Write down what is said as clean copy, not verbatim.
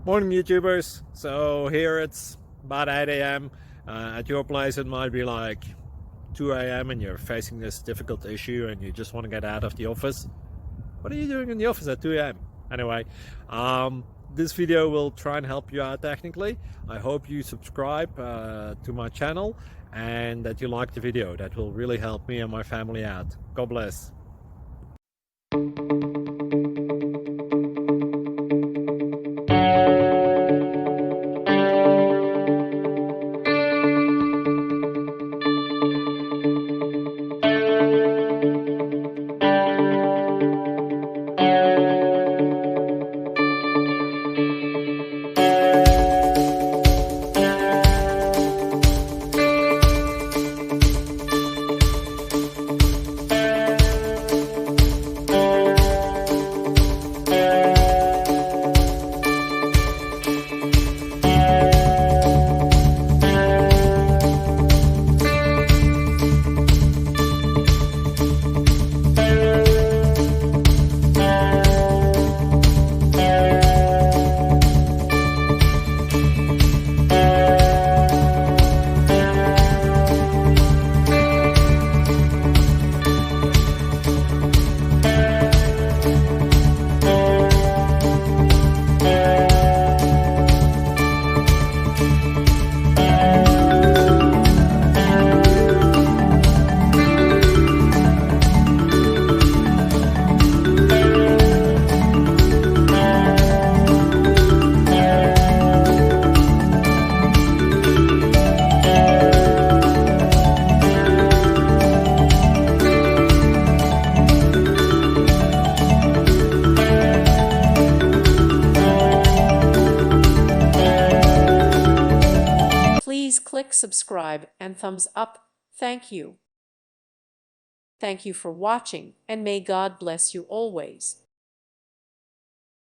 Morning, YouTubers. So here it's about 8 a.m. At your place, it might be like 2 a.m. and you're facing this difficult issue and you just want to get out of the office. What are you doing in the office at 2 a.m.? Anyway, this video will try and help you out technically. I hope you subscribe to my channel and that you like the video. That will really help me and my family out. God bless. Please click subscribe and thumbs up. Thank you. Thank you for watching, and may God bless you always.